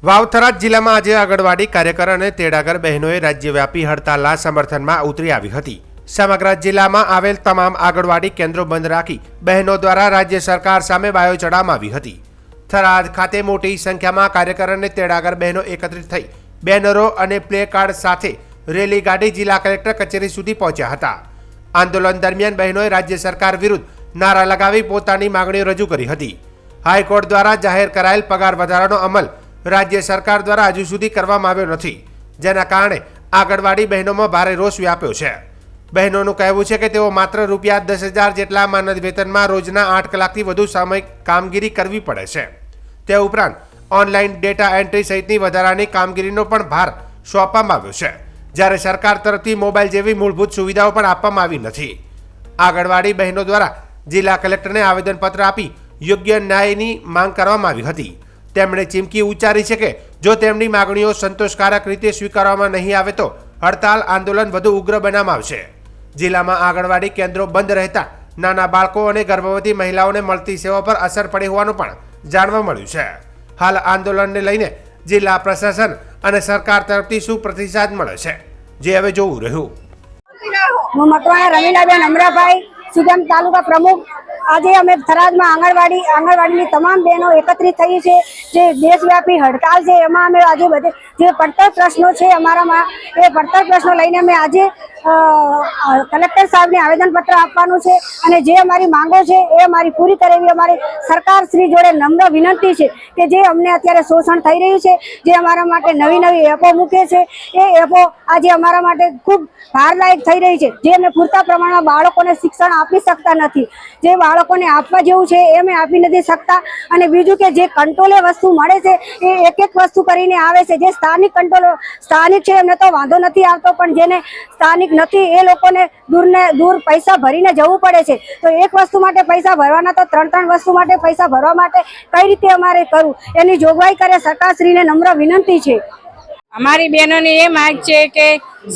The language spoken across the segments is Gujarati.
વાવ-થરાદ જિલ્લામાં આજે આંગણવાડી કાર્યકર અને તેડાગર બહેનોએ રાજ્યવ્યાપી હડતાલના સમર્થનમાં ઉતરી આવી હતી। સમગ્ર જિલ્લામાં આવેલ તમામ આંગણવાડી કેન્દ્રો બંધ રાખી બહેનો દ્વારા રાજ્ય સરકાર સામે બાયો ચડાવવામાં આવી હતી। થરાદ ખાતે મોટી સંખ્યામાં કાર્યકર અને તેડાગર બહેનો એકત્રિત થઈ બેનરો અને પ્લે કાર્ડ સાથે રેલી ગાડી જિલ્લા કલેક્ટર કચેરી સુધી પહોંચ્યા હતા। આંદોલન દરમિયાન બહેનોએ રાજ્ય સરકાર વિરુદ્ધ નારા લગાવી પોતાની માંગણીઓ રજૂ કરી હતી। હાઈકોર્ટ દ્વારા જાહેર કરાયેલ પગાર વધારાનો અમલ રાજ્ય સરકાર દ્વારા હજુ સુધી કરવામાં આવ્યો નથી, જેના કારણે આંગણવાડી બહેનોમાં ભારે રોષ વ્યાપ્યો છે। બહેનોનું કહેવું છે કે તેઓ માત્ર ₹10,000 જેટલા માનદ વેતનમાં રોજના 8 કલાકથી વધુ સામયિક કામગીરી કરવી પડે છે। તે ઉપરાંત ઓનલાઈન ડેટા એન્ટ્રી સહિતની વધારાની કામગીરીનો પણ ભાર સોંપવામાં આવ્યો છે, જ્યારે સરકાર તરફથી મોબાઈલ જેવી મૂળભૂત સુવિધાઓ પણ આપવામાં આવી નથી। આંગણવાડી બહેનો દ્વારા જિલ્લા કલેક્ટરને આવેદનપત્ર આપી યોગ્ય ન્યાયની માંગ કરવામાં આવી હતી। તેમણે ચીમકી ઉચ્ચારી છે કે જો તેમની માગણીઓ સંતોષકારક રીતે સ્વીકારવામાં નહીં આવે તો હડતાલ આંદોલન વધુ ઉગ્ર બનાવવામાં આવશે। જિલ્લામાં આંગણવાડી કેન્દ્રો બંધ રહેતા નાના બાળકો અને ગર્ભવતી મહિલાઓને મળતી સેવા પર અસર પડી હોવાનું પણ જાણવા મળ્યું છે। હાલ આંદોલનને લઈને જિલ્લા પ્રશાસન અને સરકાર તરફથી શું પ્રતિસાદ મળે છે, જે હવે જોવું રહ્યું। હું મકવાણા રમીલાબેન અમરાભાઈ, સુગમ તાલુકા પ્રમુખ। આજે અમે થરાદમાં આંગણવાડીની તમામ બહેનો એકત્રિત થઈ છે। જે દેશવ્યાપી હડતાલ છે એમાં અમે આજે બધે જે પડતર પ્રશ્નો છે અમારામાં, એ પડતર પ્રશ્નો લઈને અમે આજે કલેક્ટર સાહેબને આવેદનપત્ર આપવાનું છે અને જે અમારી માંગો છે એ અમારી પૂરી કરેલી અમારી સરકાર શ્રી જોડે નમ્ર વિનંતી છે કે જે અમને અત્યારે શોષણ થઈ રહ્યું છે, જે અમારા માટે નવી એપો મૂકે છે, એ એપો આજે અમારા માટે ખૂબ ભારદાયક થઈ રહી છે। જે અમે પૂરતા પ્રમાણમાં બાળકોને શિક્ષણ આપી શકતા નથી, જે બાળકોને આપવા જેવું છે એ અમે આપી નથી શકતા। અને બીજું કે જે કંટ્રોલે વસ્તુ મળે છે એ એક વસ્તુ કરીને આવે છે। જે સ્થાનિક છે એમને તો વાંધો નથી આવતો, પણ જેને સ્થાનિક નથી એ લોકોને દૂર પૈસા ભરીને જવું પડે છે। તો એક વસ્તુ માટે પૈસા ભરવાના તો ત્રણ વસ્તુ માટે પૈસા ભરવા માટે કઈ રીતે અમારે કરવું, એની જોગવાઈ કરે સરકારશ્રીને નમ્ર વિનંતી છે। અમારી બહેનોની એ માંગ છે કે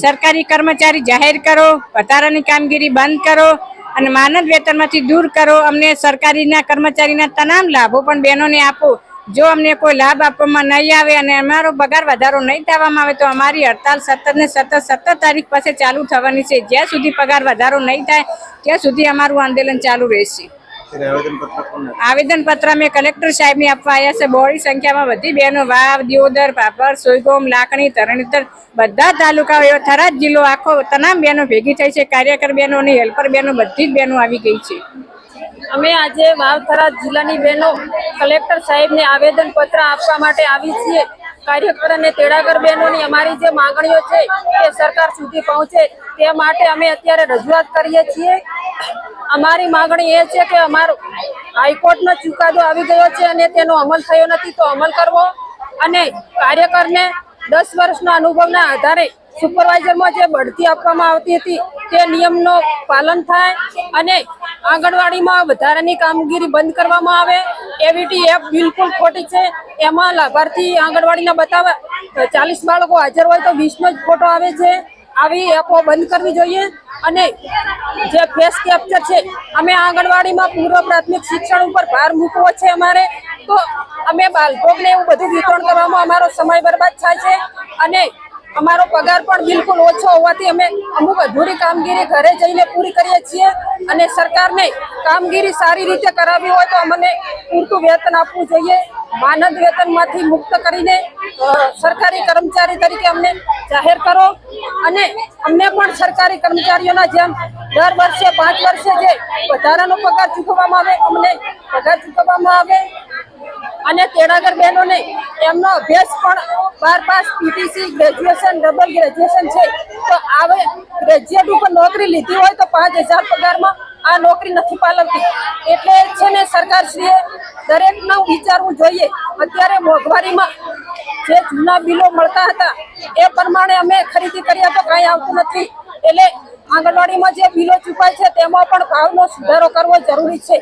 સરકારી કર્મચારી જાહેર કરો, વધારાની કામગીરી બંધ કરો અને માનદ વેતનમાંથી દૂર કરો। અમને સરકારીના કર્મચારીના તમામ લાભો પણ બહેનોને આપો। જો અમને કોઈ લાભ આપવામાં નહીં આવે અને અમારો પગાર વધારો નહીં થવામાં આવે તો અમારી હડતાલ સતત 17 તારીખ પાસે ચાલુ થવાની છે। જ્યાં સુધી પગાર વધારો નહીં થાય ત્યાં સુધી અમારું આંદોલન ચાલુ રહેશે। આવેદનપત્ર અમે કલેક્ટર સાહેબને આપવા આવ્યા છે। બહોળી સંખ્યામાં બધી બહેનો વાવ, દિયોદર, ભાભર, સોયગોમ, લાખણી, તરણેતર બધા તાલુકાઓ એવો થરાદ જિલ્લો આખો તમામ બહેનો ભેગી થઈ છે। કાર્યકર બહેનો અને હેલ્પર બહેનો બધી જ બહેનો આવી ગઈ છે। અમે આજે વાવ-થરાદ જિલ્લાની બહેનો કલેક્ટર સાહેબને આવેદનપત્ર આપવા માટે આવી છીએ। કાર્યકર અને તેડાગર બહેનોની અમારી જે માંગણીઓ છે એ સરકાર સુધી પહોંચે તે માટે અમે અત્યારે રજૂઆત કરીએ છીએ। અમારી માંગણી એ છે કે અમારો હાઈકોર્ટનો ચુકાદો આવી ગયો છે અને તેનો અમલ થયો નથી, તો અમલ કરવો અને કાર્યકરને 10 વર્ષના અનુભવના આધારે સુપરવાઇઝરમાં જે બઢતી આપવામાં આવતી હતી તે નિયમનો પાલન થાય અને આંગણવાડીમાં વધારાની કામગીરી બંધ કરવામાં આવે। એવીટી એપ બિલકુલ ખોટી છે। એમાં લાભાર્થી આંગણવાડીના બતાવે 40 બાળકો હાજર હોય તો 20નો જ ફોટો આવે છે। આવી એપો બંધ કરવી જોઈએ અને જે ફેસ કેપ્ચર છે, અમે આંગણવાડીમાં પૂર્વ પ્રાથમિક શિક્ષણ ઉપર ભાર મૂકવો છે અમારે, તો અમે બાળકોને એવું બધું વિતરણ કરવામાં અમારો સમય બરબાદ થાય છે અને અમારો પગાર પણ બિલકુલ ઓછો હોવાથી અમે અમુક અધૂરી કામગીરી ઘરે જઈને પૂરી કરીએ છીએ અને સરકારને કામગીરી સારી રીતે કરાવવી હોય તો અમને પૂરતું વેતન આપવું જોઈએ। માનદ વેતનમાંથી મુક્ત કરીને સરકારી કર્મચારી તરીકે અમને જાહેર કરો અને અમને પણ સરકારી કર્મચારીઓના જેમ દર વર્ષે 5 વર્ષે જે વધારાનો પગાર ચૂકવવામાં આવે અમને પગાર ચૂકવવામાં આવે। અને તેડાગર બહેનોને એમનો અભ્યાસ પણ 12 pass, PTC, graduation, double graduation છે, તો આવે ગ્રેજ્યુએટ ઉપર નોકરી લીધી હોય તો 5,000 પગારમાં આ નોકરી નથી પાલવતી। એટલે છે ને સરકારશ્રીએ દરેકનું વિચારવું જોઈએ। અત્યારે મોંઘવારીમાં જે જૂના બિલો મળતા હતા એ પ્રમાણે અમે ખરીદી કરીએ તો કાંઈ આવતું નથી, એટલે આંગણવાડીમાં જે બિલો ચૂકવાય છે તેમાં પણ ભાવનો સુધારો કરવો જરૂરી છે।